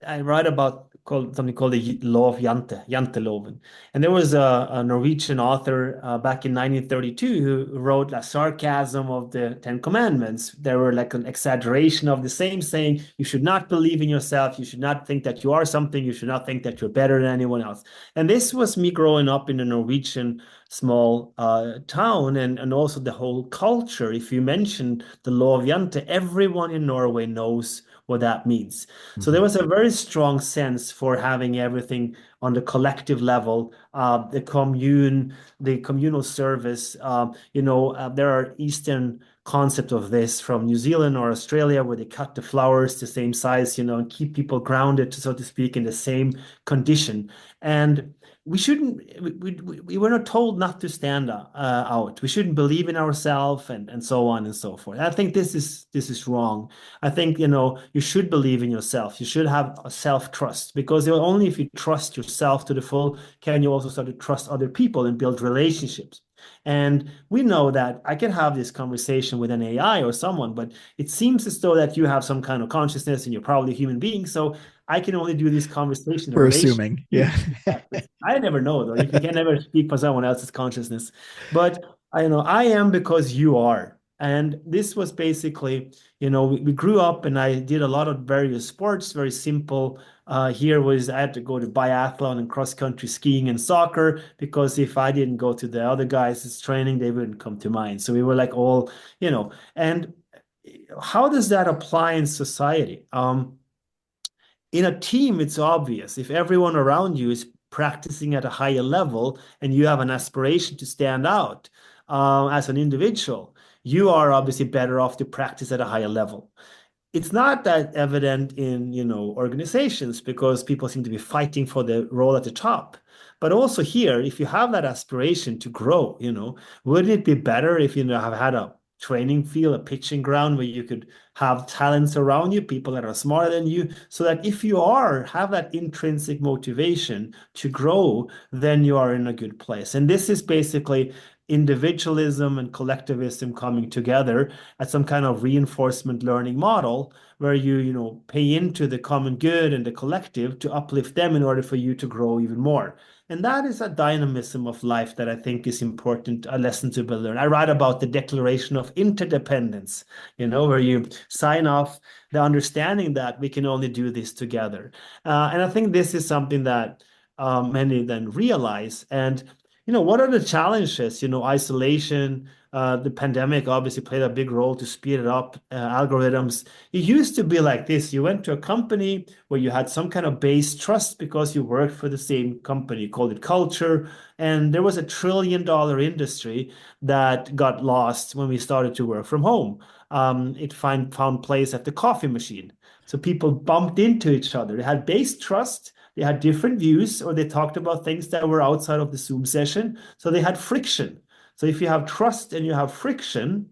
I write about something called the law of Janteloven. And there was a Norwegian author back in 1932 who wrote a sarcasm of the Ten Commandments. There were like an exaggeration of the same, saying you should not believe in yourself. You should not think that you are something. You should not think that you're better than anyone else. And this was me growing up in a Norwegian small town, and also the whole culture. If you mention the law of Jante, everyone in Norway knows what that means. So there was a very strong sense for having everything on the collective level, the communal service. There are Eastern concept of this from New Zealand or Australia, where they cut the flowers the same size, and keep people grounded, so to speak, in the same condition. And we shouldn't, we were not told not to stand out. We shouldn't believe in ourselves and so on and so forth. I think this is wrong. I think, you should believe in yourself. You should have a self-trust, because only if you trust yourself to the full can you also start to trust other people and build relationships. And we know that I can have this conversation with an AI or someone, but it seems as though that you have some kind of consciousness and you're probably a human being. So I can only do this conversation. We're assuming, yeah. I never know, though. You can never speak for someone else's consciousness. But I am because you are. And this was basically, we grew up and I did a lot of various sports, very simple. Here was I had to go to biathlon and cross-country skiing and soccer, because if I didn't go to the other guys' training, they wouldn't come to mine. So we were like all, and how does that apply in society? In a team, it's obvious. If everyone around you is practicing at a higher level and you have an aspiration to stand out as an individual, you are obviously better off to practice at a higher level. It's not that evident in, organizations, because people seem to be fighting for the role at the top. But also here, if you have that aspiration to grow, wouldn't it be better if you have had a training field, a pitching ground where you could have talents around you, people that are smarter than you, so that if you have that intrinsic motivation to grow, then you are in a good place. And this is basically individualism and collectivism coming together at some kind of reinforcement learning model, where you pay into the common good and the collective to uplift them in order for you to grow even more. And that is a dynamism of life that I think is important, a lesson to be learned. I write about the declaration of interdependence, where you sign off the understanding that we can only do this together. And I think this is something that many then realize. And what are the challenges? Isolation, the pandemic obviously played a big role to speed it up, algorithms. It used to be like this. You went to a company where you had some kind of base trust because you worked for the same company, you called it culture. And there was a $1 trillion industry that got lost when we started to work from home. It found place at the coffee machine. So people bumped into each other. They had base trust. They had different views, or they talked about things that were outside of the Zoom session. So they had friction. So if you have trust and you have friction,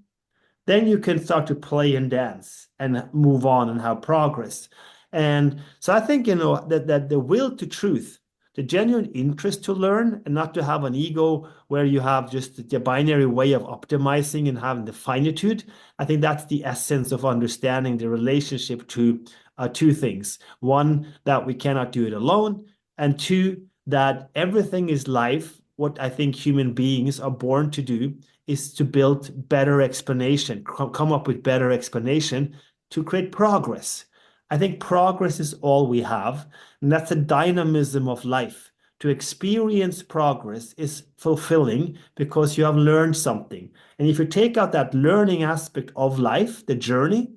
then you can start to play and dance and move on and have progress. And so I think, that the will to truth, the genuine interest to learn and not to have an ego where you have just the binary way of optimizing and having the finitude, I think that's the essence of understanding the relationship to two things. One, that we cannot do it alone. And two, that everything is life. What I think human beings are born to do is to build better explanation, come up with better explanation to create progress. I think progress is all we have. And that's a dynamism of life. To experience progress is fulfilling because you have learned something. And if you take out that learning aspect of life, the journey,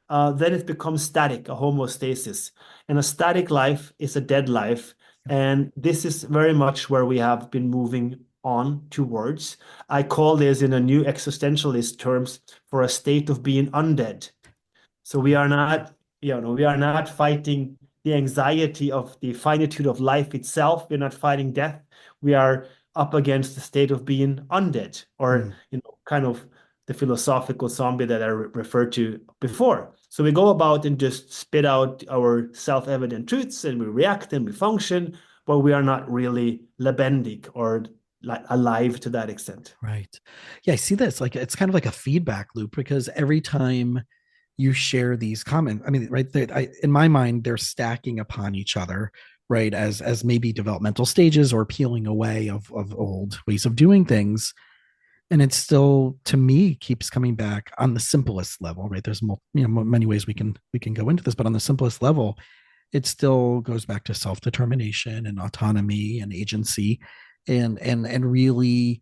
then it becomes static, a homeostasis. And a static life is a dead life. And this is very much where we have been moving on towards. I call this, in a new existentialist terms, for a state of being undead. So we are not, we are not fighting the anxiety of the finitude of life itself. We're not fighting death. We are up against the state of being undead, or kind of the philosophical zombie that I referred to before. So we go about and just spit out our self-evident truths, and we react and we function, but we are not really lebendic or alive to that extent. Right. Yeah, I see this. Like, it's kind of like a feedback loop, because every time you share these comments, I mean, right there, in my mind, they're stacking upon each other, right? As maybe developmental stages or peeling away of old ways of doing things. And it still, to me, keeps coming back on the simplest level, right? There's many ways we can go into this, but on the simplest level, it still goes back to self-determination and autonomy and agency, and really.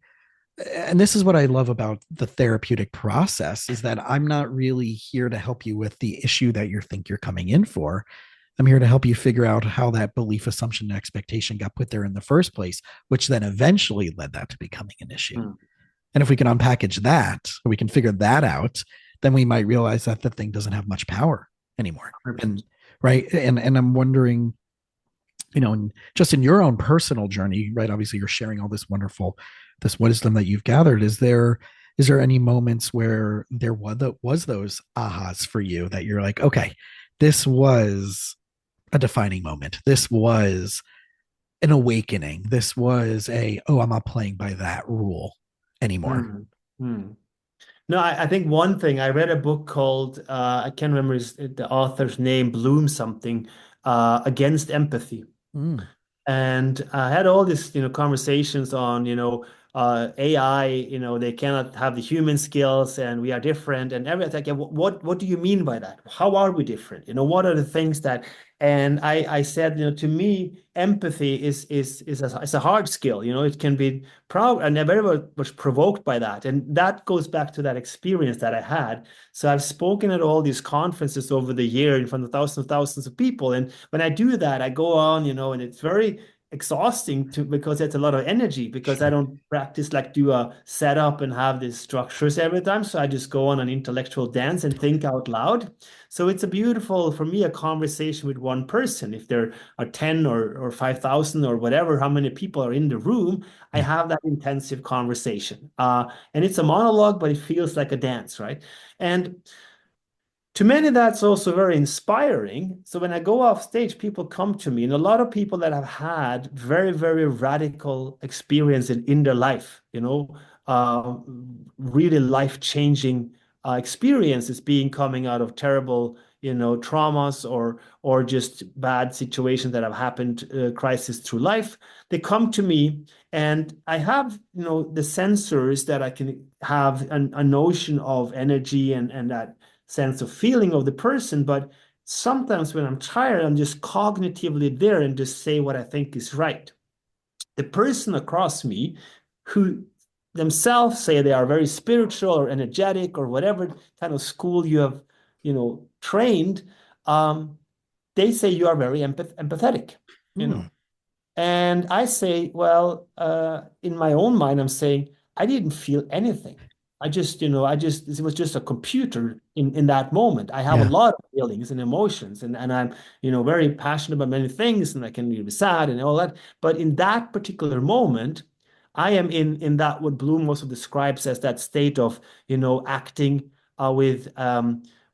And this is what I love about the therapeutic process, is that I'm not really here to help you with the issue that you think you're coming in for. I'm here to help you figure out how that belief, assumption, and expectation got put there in the first place, which then eventually led that to becoming an issue. And if we can unpackage that, or we can figure that out, then we might realize that the thing doesn't have much power anymore. And right. And I'm wondering, and just in your own personal journey, right? Obviously you're sharing all this wisdom that you've gathered. Is there any moments where there was those ahas for you that you're like, okay, this was a defining moment. This was an awakening. This was I'm not playing by that rule anymore. Mm-hmm. No, I think one thing, I read a book called, I can't remember the author's name, Bloom something, Against Empathy. Mm. And I had all these, conversations on, AI, they cannot have the human skills and we are different and everything. Like, yeah, what do you mean by that? How are we different? What are the things that, and I said, to me, empathy is a hard skill. It can be proud and I'm very much provoked by that. And that goes back to that experience that I had. So I've spoken at all these conferences over the year in front of thousands of people. And when I do that, I go on, and it's very exhausting because it's a lot of energy because I don't practice like do a setup and have these structures every time. So I just go on an intellectual dance and think out loud. So it's a beautiful, for me, a conversation with one person. If there are 10 or 5,000 or whatever, how many people are in the room, I have that intensive conversation. And it's a monologue, but it feels like a dance, right? And to many, that's also very inspiring. So when I go off stage, people come to me, and a lot of people that have had very, very radical experience in their life, uh, really life-changing experiences being coming out of terrible, traumas or just bad situations that have happened, crisis through life. They come to me, and I have, the sensors that I can have a notion of energy and that sense of feeling of the person. But sometimes when I'm tired, I'm just cognitively there and just say what I think is right. The person across me who themselves say they are very spiritual or energetic or whatever kind of school you have, trained, they say you are very empathetic, Mm. And I say, well, in my own mind, I'm saying, I didn't feel anything. It was just a computer in that moment. I have a Yeah. lot of feelings and emotions, and I'm, very passionate about many things, and I can be sad and all that. But in that particular moment, I am in that what Bloom also describes as that state of, acting with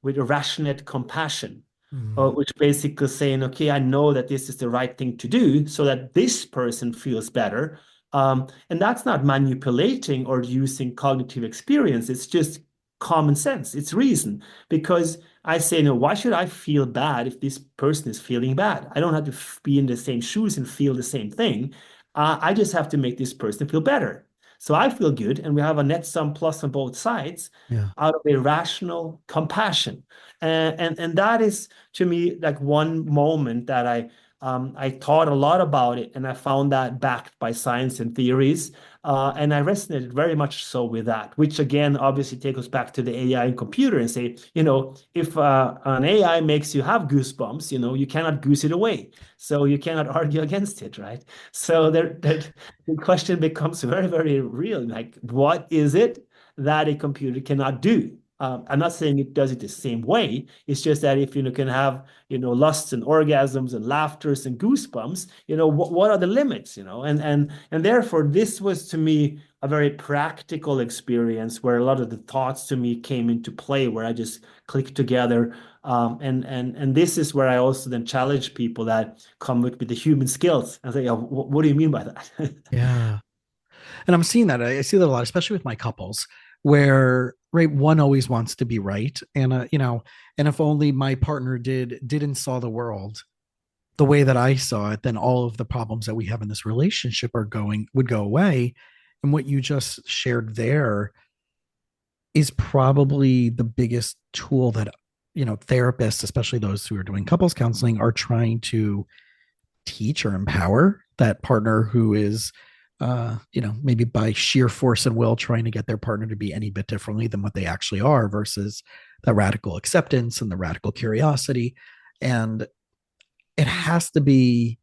irrationate compassion, Mm. which basically saying, okay, I know that this is the right thing to do so that this person feels better. And that's not manipulating or using cognitive experience. It's just common sense. It's reason. Because I say, no, why should I feel bad if this person is feeling bad? I don't have to be in the same shoes and feel the same thing. I just have to make this person feel better. So I feel good, and we have a net sum plus on both sides Yeah. out of a rational compassion. And that is to me like one moment that I thought a lot about it, and I found that backed by science and theories, and I resonated very much so with that, which again obviously takes us back to the AI and computer and say, if an AI makes you have goosebumps, you cannot goose it away, so you cannot argue against it, right? So the question becomes very, very real, like what is it that a computer cannot do? I'm not saying it does it the same way. It's just that if can have lusts and orgasms and laughters and goosebumps, what are the limits? And therefore this was to me a very practical experience where a lot of the thoughts to me came into play, where I just clicked together. And this is where I also then challenge people that come with the human skills and say, what do you mean by that? Yeah. And I'm seeing that. I see that a lot, especially with my couples, where right one always wants to be right, and and if only my partner didn't saw the world the way that I saw it, then all of the problems that we have in this relationship would go away. And what you just shared there is probably the biggest tool that therapists, especially those who are doing couples counseling, are trying to teach or empower that partner who is maybe by sheer force and will trying to get their partner to be any bit differently than what they actually are, versus the radical acceptance and the radical curiosity. And it has to be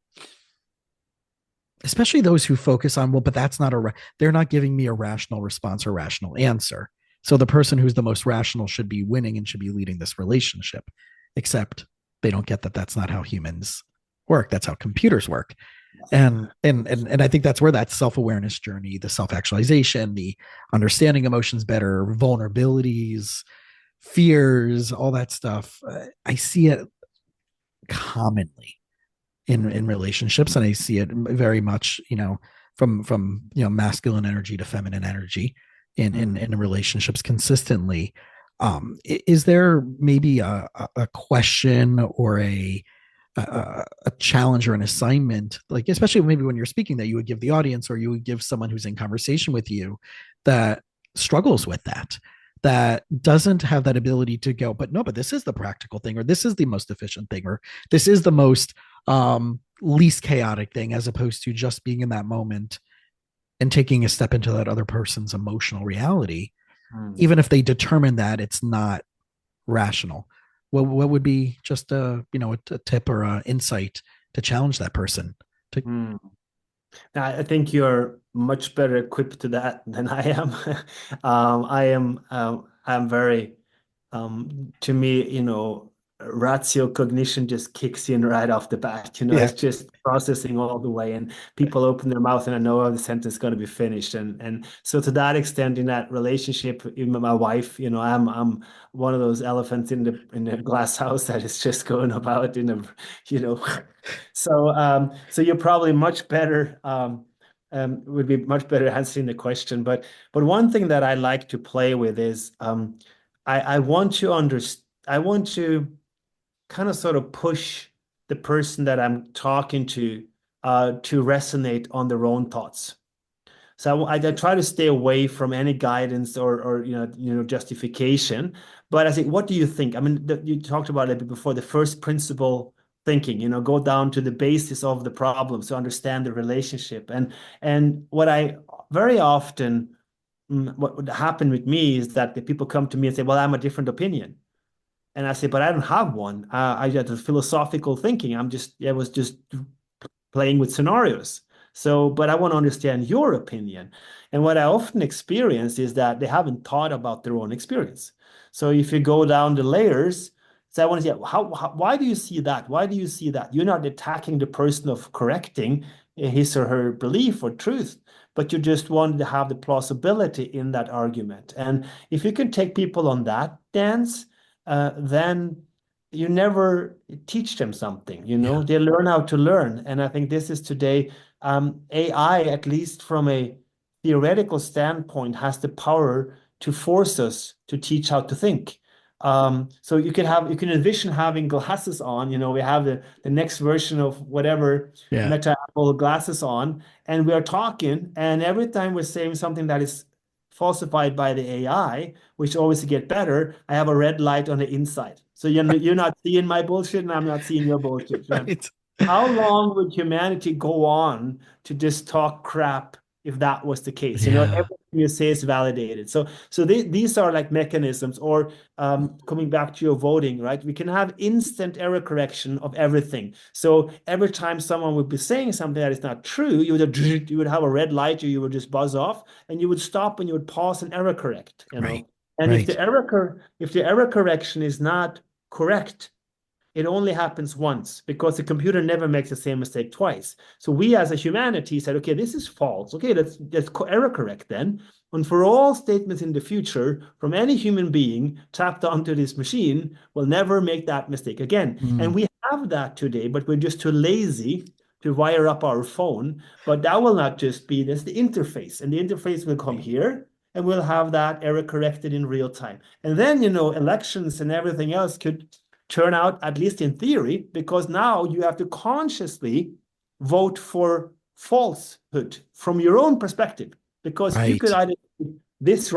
especially those who focus on, well, but that's not they're not giving me a rational response or rational answer. So the person who's the most rational should be winning and should be leading this relationship, except they don't get that that's not how humans work. That's how computers work. And I think that's where that self-awareness journey, the self-actualization, the understanding emotions better, vulnerabilities, fears, all that stuff, I see it commonly in relationships, and I see it very much, from masculine energy to feminine energy in relationships consistently. Is there maybe a question or a challenge or an assignment, like especially maybe when you're speaking, that you would give the audience or you would give someone who's in conversation with you that struggles with that doesn't have that ability to go, but no, but this is the practical thing, or this is the most efficient thing, or this is the most least chaotic thing, as opposed to just being in that moment and taking a step into that other person's emotional reality, even if they determine that it's not rational. What would be just a tip or a insight to challenge that person to? I think you're much better equipped to that than I am. I'm very, to me, ratio cognition just kicks in right off the bat. Yeah. It's just processing all the way, and people open their mouth, and I know how the sentence is going to be finished. And so to that extent, in that relationship, even my wife, I'm one of those elephants in the glass house that is just going about in a, so you're probably much better. Would be much better answering the question. But one thing that I like to play with is I want to understand. I want to kind of sort of push the person that I'm talking to resonate on their own thoughts. So I try to stay away from any guidance or justification. But I think, what do you think? I mean, you talked about it before, the first principle thinking. Go down to the basis of the problem, so understand the relationship. And what I very often what would happen with me is that the people come to me and say, "Well, I'm a different opinion." And I say, "But I don't have one. I had a philosophical thinking. I was just playing with scenarios. So, but I want to understand your opinion." And what I often experience is that they haven't thought about their own experience. So if you go down the layers, so I want to say, why do you see that? Why do you see that? You're not attacking the person of correcting his or her belief or truth, but you just want to have the plausibility in that argument. And if you can take people on that dance, then you never teach them something, Yeah. they learn how to learn. And I think this is today, AI, at least from a theoretical standpoint, has the power to force us to teach how to think. So you can envision having glasses on, we have the next version of whatever Yeah. Meta Apple glasses on, and we are talking, and every time we're saying something that is falsified by the AI, which always get better, I have a red light on the inside. So you're not seeing my bullshit, and I'm not seeing your bullshit. Right. How long would humanity go on to just talk crap if that was the case? Yeah. Everything you say is validated. So these are like mechanisms, or coming back to your voting, right? We can have instant error correction of everything. So every time someone would be saying something that is not true, you would have a red light, or you would just buzz off, and you would stop and you would pause and error correct. Right. And if Right. the error correction is not correct, it only happens once, because the computer never makes the same mistake twice. So we as a humanity said, okay, this is false. Okay, let's error correct then. And for all statements in the future from any human being tapped onto this machine, will never make that mistake again. And we have that today, but we're just too lazy to wire up our phone. But that will not just be this, the interface. And the interface will come here, and we'll have that error corrected in real time. And then, elections and everything else could turn out, at least in theory, because now you have to consciously vote for falsehood from your own perspective, because you could Right. either, this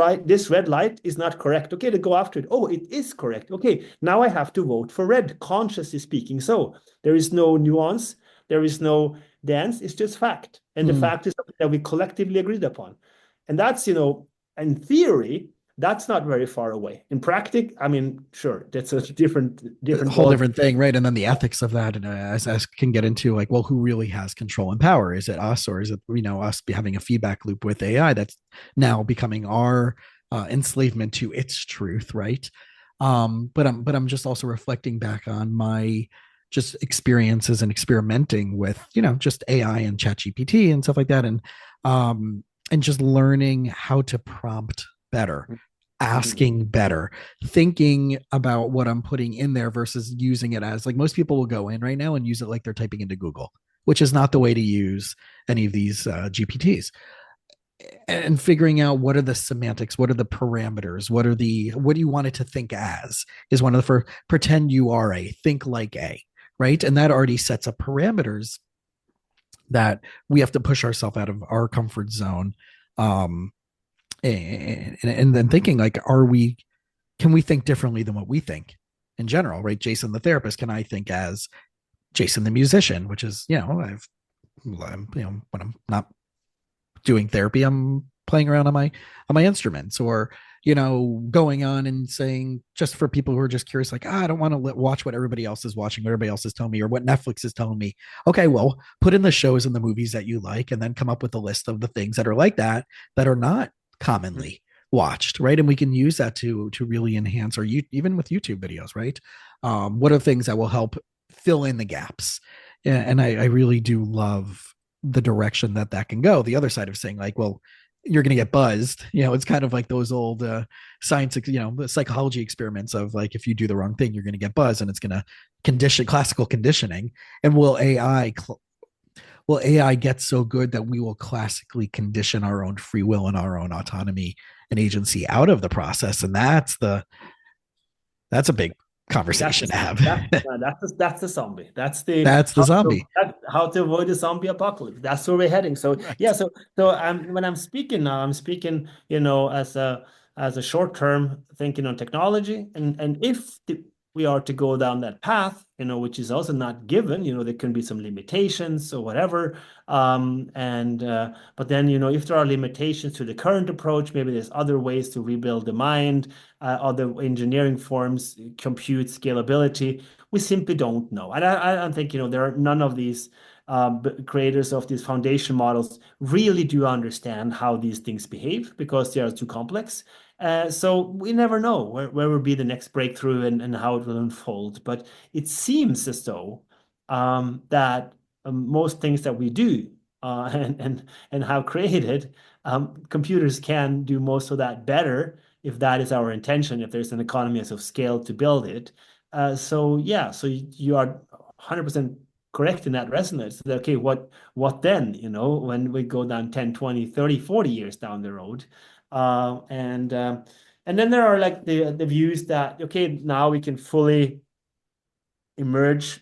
red light is not correct. Okay, to go after it. Oh, it is correct. Okay, now I have to vote for red, consciously speaking. So there is no nuance, there is no dance, it's just fact. And the fact is something that we collectively agreed upon. And that's, in theory, That's not very far away. In practice, I mean, sure, that's a different A whole ball. different thing, right? And then the ethics of that, and as can get into like, well, who really has control and power? Is it us, or is it us having a feedback loop with AI that's now becoming our enslavement to its truth, right? But I'm just also reflecting back on my just experiences and experimenting with just AI and ChatGPT and stuff like that, and just learning how to prompt better, asking better, thinking about what I'm putting in there versus using it as like most people will go in right now and use it like they're typing into Google, which is not the way to use any of these GPTs. And figuring out what are the semantics, what are the parameters, what do you want it to think as is one of the first. Pretend you are a, think like a, right? And that already sets up parameters that we have to push ourselves out of our comfort zone. And then thinking like, can we think differently than what we think in general, right? Jason the therapist, can I think as Jason the musician, which is I'm when I'm not doing therapy, I'm playing around on my instruments, or going on and saying, just for people who are just curious, like, I don't want to watch what everybody else is watching, what everybody else is telling me, or what Netflix is telling me. Okay, well, put in the shows and the movies that you like, and then come up with a list of the things that are like that are not commonly watched, right? And we can use that to really enhance, or even with YouTube videos, right? What are things that will help fill in the gaps? And I really do love the direction that can go. The other side of saying like, well, you're going to get buzzed. It's kind of like those old science, the psychology experiments of like, if you do the wrong thing, you're going to get buzzed, and it's going to classical conditioning. And will AI get so good that we will classically condition our own free will and our own autonomy and agency out of the process? And that's a big conversation to have. That's the zombie. That's the zombie. How to avoid the zombie apocalypse. That's where we're heading. So right. Yeah. So when I'm speaking now, I'm speaking, as a short term thinking on technology, and if we are to go down that path, which is also not given, there can be some limitations or whatever. But then, if there are limitations to the current approach, maybe there's other ways to rebuild the mind, other engineering forms, compute scalability. We simply don't know. And I don't think, there are none of these creators of these foundation models really do understand how these things behave, because they are too complex. So we never know where will be the next breakthrough and how it will unfold. But it seems as though that most things that we do and have created, computers can do most of that better if that is our intention, if there's an economies of scale to build it. So you are 100% correct in that resonance. Okay, what then, when we go down 10, 20, 30, 40 years down the road? And then there are like the views that, okay, now we can fully emerge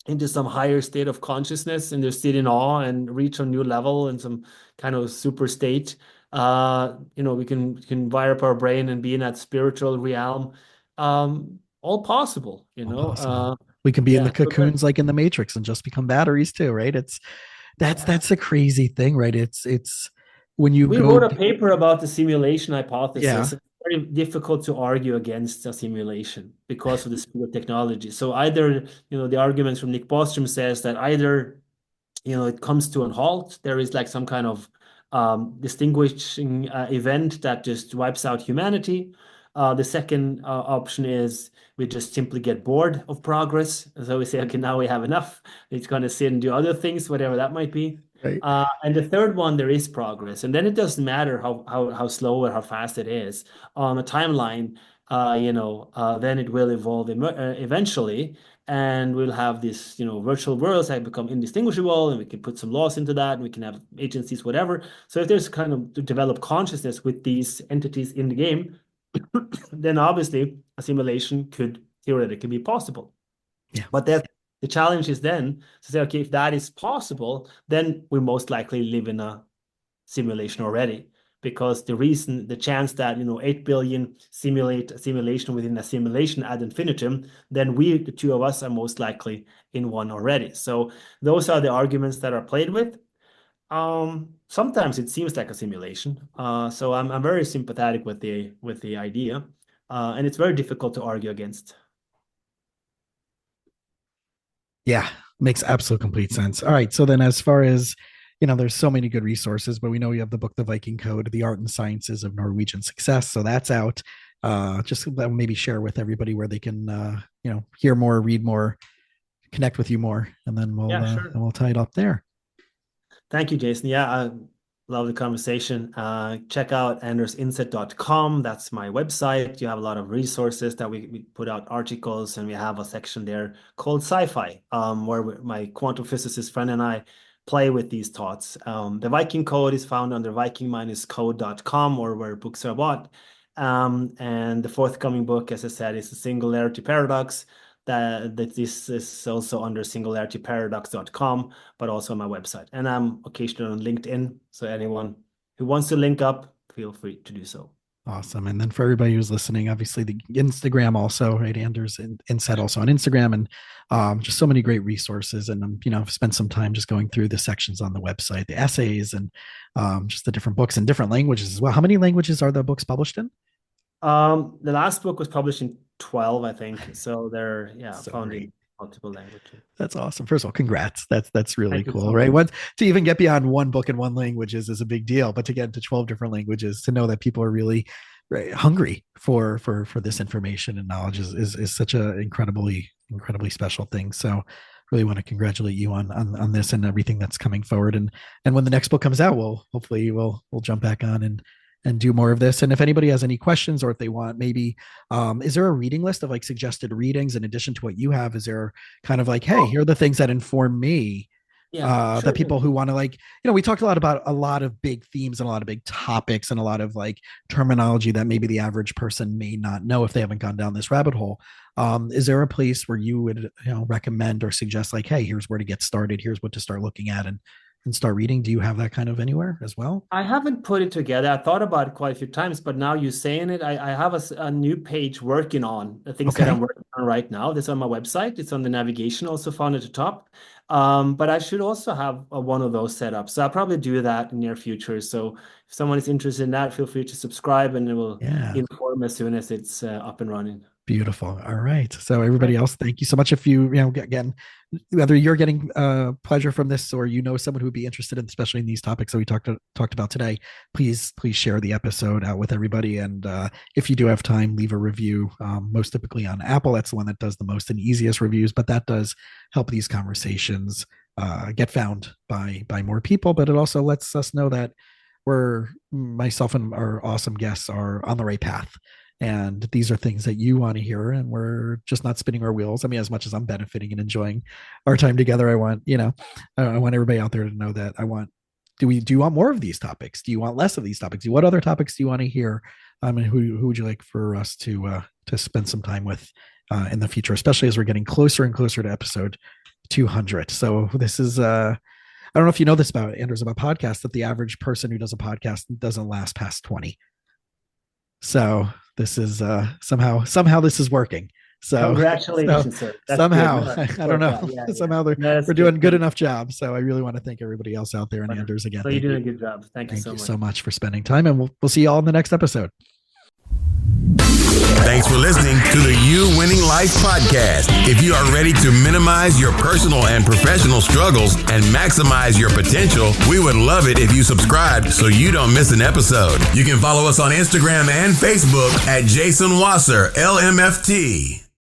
into some higher state of consciousness and just sit in awe and reach a new level in some kind of super state. We can wire up our brain and be in that spiritual realm. All possible, All possible. We can be in the cocoons like in the Matrix and just become batteries too, right? That's a crazy thing, right? It's when you we wrote a paper about the simulation hypothesis. Yeah. It's very difficult to argue against a simulation because of the speed of technology. So either, the arguments from Nick Bostrom says that either, it comes to a halt, there is like some kind of distinguishing event that just wipes out humanity. The second option is we just simply get bored of progress. So we say, okay, now we have enough. It's going to sit and do other things, whatever that might be. Right. And the third one, there is progress. And then it doesn't matter how slow or how fast it is on a timeline, then it will evolve eventually. And we'll have this, virtual worlds that become indistinguishable, and we can put some laws into that, and we can have agencies, whatever. So if there's kind of to develop consciousness with these entities in the game, then obviously a simulation could theoretically be possible. Yeah. But the challenge is then to say, okay, if that is possible, then we most likely live in a simulation already. Because the chance that 8 billion simulation within a simulation ad infinitum, then the two of us, are most likely in one already. So those are the arguments that are played with. Sometimes it seems like a simulation. So I'm very sympathetic with the idea, and it's very difficult to argue against. Yeah, makes absolute complete sense. All right. So then as far as, there's so many good resources, but we know you have the book, The Viking Code, The Art and Sciences of Norwegian Success. So that's out. Just maybe share with everybody where they can, hear more, read more, connect with you more, and then Sure. and we'll tie it up there. Thank you, Jason. Yeah, I love the conversation. Check out andersindset.com. That's my website. You have a lot of resources that we put out articles, and we have a section there called Sci-Fi, where my quantum physicist friend and I play with these thoughts. The Viking Code is found under viking-code.com, or where books are bought. And the forthcoming book, as I said, is the Singularity Paradox. That this is also under singularityparadox.com, but also on my website. And I'm occasionally on LinkedIn. So anyone who wants to link up, feel free to do so. Awesome. And then for everybody who's listening, obviously the Instagram also, right? Anders Indset also on Instagram, and just so many great resources. And, I've spent some time just going through the sections on the website, the essays, and just the different books in different languages as well. How many languages are the books published in? The last book was published in 12, I think. So they're found in multiple languages. That's awesome. First of all, congrats. That's really cool, so right? To even get beyond one book in one language is a big deal, but to get into 12 different languages, to know that people are really hungry for this information and knowledge is such a incredibly special thing. So really want to congratulate you on this and everything that's coming forward. And when the next book comes out, hopefully we'll jump back on and do more of this. And if anybody has any questions, or if they want, maybe, is there a reading list of like suggested readings in addition to what you have? Is there kind of like, hey, here are the things that inform me? Sure. That people who want to, like, we talked about a lot of big themes and a lot of big topics and a lot of like terminology that maybe the average person may not know if they haven't gone down this rabbit hole. Is there a place where you would, recommend or suggest like, hey, here's where to get started, here's what to start looking at and start reading? Do you have that kind of anywhere as well? I haven't put it together. I thought about it quite a few times, but now you saying it, I have a new page working on the things that I'm working on right now. That's on my website. It's on the navigation, also found at the top. But I should also have one of those set up. So I'll probably do that in the near future. So if someone is interested in that, feel free to subscribe, and it will inform as soon as it's up and running. Beautiful. All right. So everybody else, thank you so much. If you, again, whether you're getting pleasure from this, or someone who would be interested in, especially in these topics that we talked about today, please share the episode out with everybody. And if you do have time, leave a review. Most typically on Apple, that's the one that does the most and easiest reviews, but that does help these conversations get found by more people. But it also lets us know that myself and our awesome guests are on the right path. And these are things that you want to hear, and we're just not spinning our wheels. I mean, as much as I'm benefiting and enjoying our time together, I want everybody out there to know that do you want more of these topics? Do you want less of these topics? What other topics do you want to hear? And who would you like for us to spend some time with in the future, especially as we're getting closer and closer to episode 200. So this is, I don't know if you know this about Anders, about podcasts, that the average person who does a podcast doesn't last past 20. So this is somehow this is working. So congratulations, sir. Somehow, I don't know. Somehow we're doing good enough job. So I really want to thank everybody else out there, and Anders again. So you're doing a good job. Thank you so much for spending time, and we'll see you all in the next episode. Thanks for listening to the You Winning Life podcast. If you are ready to minimize your personal and professional struggles and maximize your potential, we would love it if you subscribe so you don't miss an episode. You can follow us on Instagram and Facebook at Jason Wasser, LMFT.